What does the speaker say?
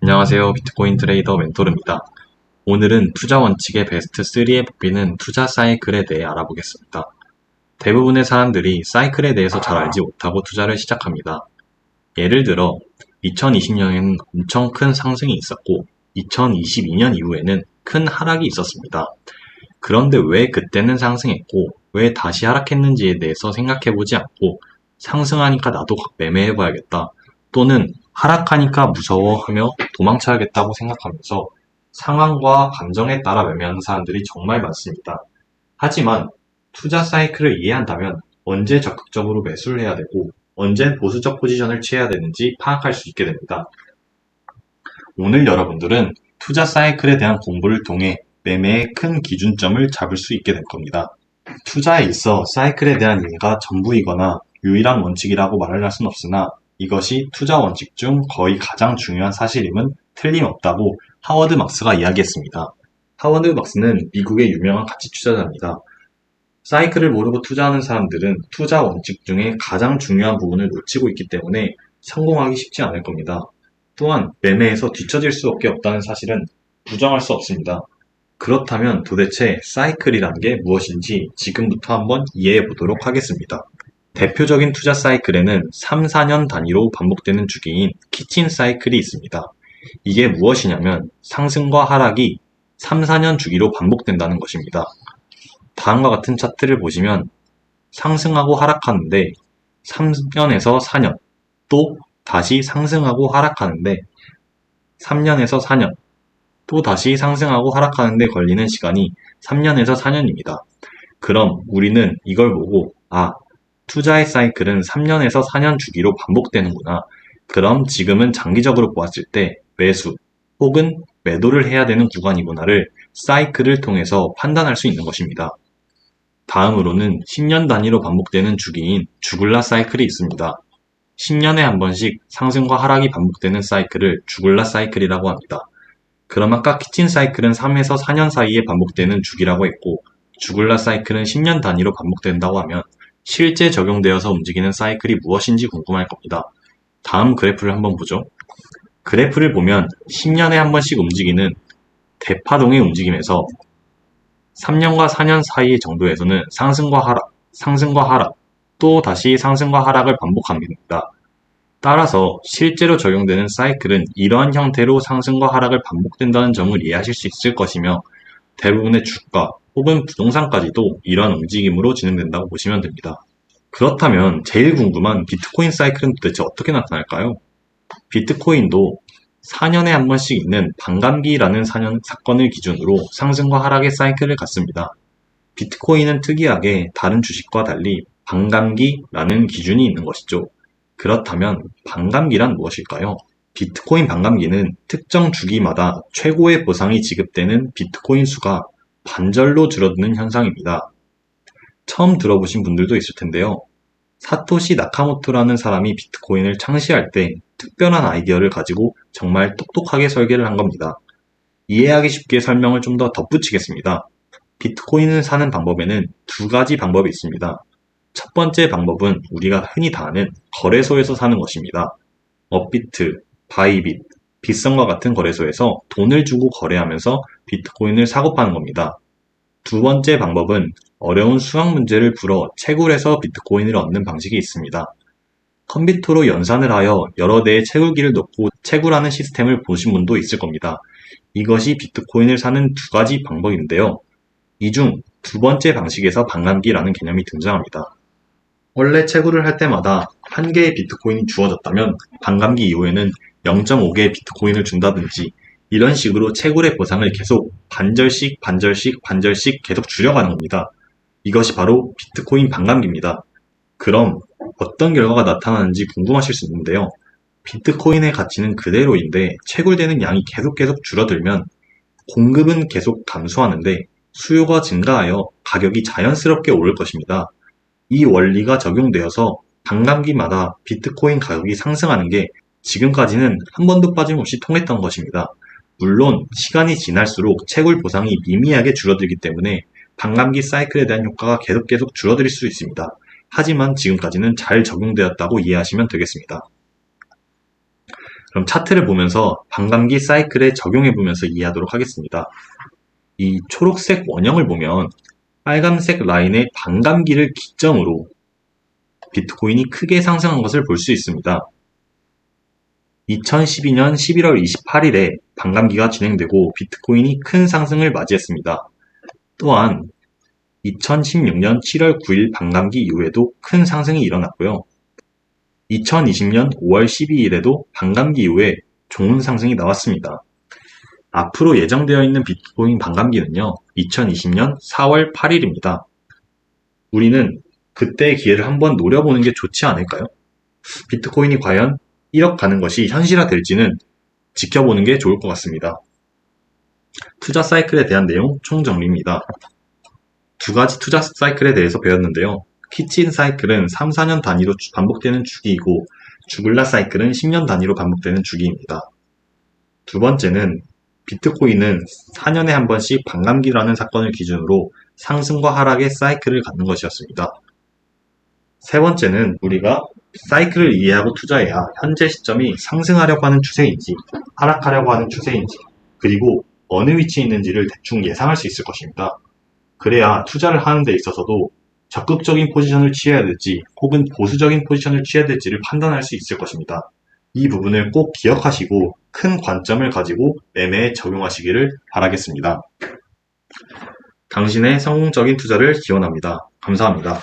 안녕하세요. 비트코인 트레이더 멘토르입니다. 오늘은 투자 원칙의 베스트 3에 뽑히는 투자 사이클에 대해 알아보겠습니다. 대부분의 사람들이 사이클에 대해서 잘 알지 못하고 투자를 시작합니다. 예를 들어 2020년에는 엄청 큰 상승이 있었고 2022년 이후에는 큰 하락이 있었습니다. 그런데 왜 그때는 상승했고 왜 다시 하락했는지에 대해서 생각해보지 않고 상승하니까 나도 매매해봐야겠다, 또는 하락하니까 무서워하며 도망쳐야겠다고 생각하면서 상황과 감정에 따라 매매하는 사람들이 정말 많습니다. 하지만 투자 사이클을 이해한다면 언제 적극적으로 매수를 해야 되고 언제 보수적 포지션을 취해야 되는지 파악할 수 있게 됩니다. 오늘 여러분들은 투자 사이클에 대한 공부를 통해 매매의 큰 기준점을 잡을 수 있게 될 겁니다. 투자에 있어 사이클에 대한 이해가 전부이거나 유일한 원칙이라고 말을 할 수는 없으나 이것이 투자 원칙 중 거의 가장 중요한 사실임은 틀림없다고 하워드 막스가 이야기했습니다. 하워드 막스는 미국의 유명한 가치 투자자입니다. 사이클을 모르고 투자하는 사람들은 투자 원칙 중에 가장 중요한 부분을 놓치고 있기 때문에 성공하기 쉽지 않을 겁니다. 또한 매매에서 뒤처질 수밖에 없다는 사실은 부정할 수 없습니다. 그렇다면 도대체 사이클이란 게 무엇인지 지금부터 한번 이해해 보도록 하겠습니다. 대표적인 투자 사이클에는 3, 4년 단위로 반복되는 주기인 키친 사이클이 있습니다. 이게 무엇이냐면 상승과 하락이 3, 4년 주기로 반복된다는 것입니다. 다음과 같은 차트를 보시면 상승하고 하락하는데 3년에서 4년, 또 다시 상승하고 하락하는데 3년에서 4년, 또 다시 상승하고 하락하는데 걸리는 시간이 3년에서 4년입니다. 그럼 우리는 이걸 보고 투자의 사이클은 3년에서 4년 주기로 반복되는구나. 그럼 지금은 장기적으로 보았을 때 매수 혹은 매도를 해야 되는 구간이구나를 사이클을 통해서 판단할 수 있는 것입니다. 다음으로는 10년 단위로 반복되는 주기인 주글라 사이클이 있습니다. 10년에 한 번씩 상승과 하락이 반복되는 사이클을 주글라 사이클이라고 합니다. 그럼 아까 키친 사이클은 3에서 4년 사이에 반복되는 주기라고 했고 주글라 사이클은 10년 단위로 반복된다고 하면 실제 적용되어서 움직이는 사이클이 무엇인지 궁금할 겁니다. 다음 그래프를 한번 보죠. 그래프를 보면 10년에 한 번씩 움직이는 대파동의 움직임에서 3년과 4년 사이 정도에서는 상승과 하락, 또 다시 상승과 하락을 반복합니다. 따라서 실제로 적용되는 사이클은 이러한 형태로 상승과 하락을 반복된다는 점을 이해하실 수 있을 것이며 대부분의 주가 혹은 부동산까지도 이러한 움직임으로 진행된다고 보시면 됩니다. 그렇다면 제일 궁금한 비트코인 사이클은 도대체 어떻게 나타날까요? 비트코인도 4년에 한 번씩 있는 반감기라는 사건을 기준으로 상승과 하락의 사이클을 갖습니다. 비트코인은 특이하게 다른 주식과 달리 반감기라는 기준이 있는 것이죠. 그렇다면 반감기란 무엇일까요? 비트코인 반감기는 특정 주기마다 최고의 보상이 지급되는 비트코인 수가 반절로 줄어드는 현상입니다. 처음 들어보신 분들도 있을 텐데요. 사토시 나카모토라는 사람이 비트코인을 창시할 때 특별한 아이디어를 가지고 정말 똑똑하게 설계를 한 겁니다. 이해하기 쉽게 설명을 좀 더 덧붙이겠습니다. 비트코인을 사는 방법에는 두 가지 방법이 있습니다. 첫 번째 방법은 우리가 흔히 다 아는 거래소에서 사는 것입니다. 업비트, 바이빗, 빗썸과 같은 거래소에서 돈을 주고 거래하면서 비트코인을 사고 파는 겁니다. 두 번째 방법은 어려운 수학 문제를 풀어 채굴해서 비트코인을 얻는 방식이 있습니다. 컴퓨터로 연산을 하여 여러 대의 채굴기를 넣고 채굴하는 시스템을 보신 분도 있을 겁니다. 이것이 비트코인을 사는 두 가지 방법인데요. 이 중 두 번째 방식에서 반감기라는 개념이 등장합니다. 원래 채굴을 할 때마다 한 개의 비트코인이 주어졌다면 반감기 이후에는 0.5개의 비트코인을 준다든지 이런 식으로 채굴의 보상을 계속 반절씩 계속 줄여가는 겁니다. 이것이 바로 비트코인 반감기입니다. 그럼 어떤 결과가 나타나는지 궁금하실 수 있는데요. 비트코인의 가치는 그대로인데 채굴되는 양이 계속 줄어들면 공급은 계속 감소하는데 수요가 증가하여 가격이 자연스럽게 오를 것입니다. 이 원리가 적용되어서 반감기마다 비트코인 가격이 상승하는 게 지금까지는 한 번도 빠짐없이 통했던 것입니다. 물론 시간이 지날수록 채굴 보상이 미미하게 줄어들기 때문에 반감기 사이클에 대한 효과가 계속 줄어들 수 있습니다. 하지만 지금까지는 잘 적용되었다고 이해하시면 되겠습니다. 그럼 차트를 보면서 반감기 사이클에 적용해 보면서 이해하도록 하겠습니다. 이 초록색 원형을 보면 빨간색 라인의 반감기를 기점으로 비트코인이 크게 상승한 것을 볼 수 있습니다. 2012년 11월 28일에 반감기가 진행되고 비트코인이 큰 상승을 맞이했습니다. 또한 2016년 7월 9일 반감기 이후에도 큰 상승이 일어났고요. 2020년 5월 12일에도 반감기 이후에 좋은 상승이 나왔습니다. 앞으로 예정되어 있는 비트코인 반감기는요, 2020년 4월 8일입니다. 우리는 그때의 기회를 한번 노려보는 게 좋지 않을까요? 비트코인이 과연 1억 가는 것이 현실화될지는 지켜보는 게 좋을 것 같습니다. 투자 사이클에 대한 내용 총정리입니다. 두 가지 투자 사이클에 대해서 배웠는데요. 키친 사이클은 3, 4년 단위로 반복되는 주기이고 주글라 사이클은 10년 단위로 반복되는 주기입니다. 두 번째는 비트코인은 4년에 한 번씩 반감기라는 사건을 기준으로 상승과 하락의 사이클을 갖는 것이었습니다. 세 번째는 우리가 사이클을 이해하고 투자해야 현재 시점이 상승하려고 하는 추세인지 하락하려고 하는 추세인지 그리고 어느 위치에 있는지를 대충 예상할 수 있을 것입니다. 그래야 투자를 하는 데 있어서도 적극적인 포지션을 취해야 될지 혹은 보수적인 포지션을 취해야 될지를 판단할 수 있을 것입니다. 이 부분을 꼭 기억하시고 큰 관점을 가지고 매매에 적용하시기를 바라겠습니다. 당신의 성공적인 투자를 기원합니다. 감사합니다.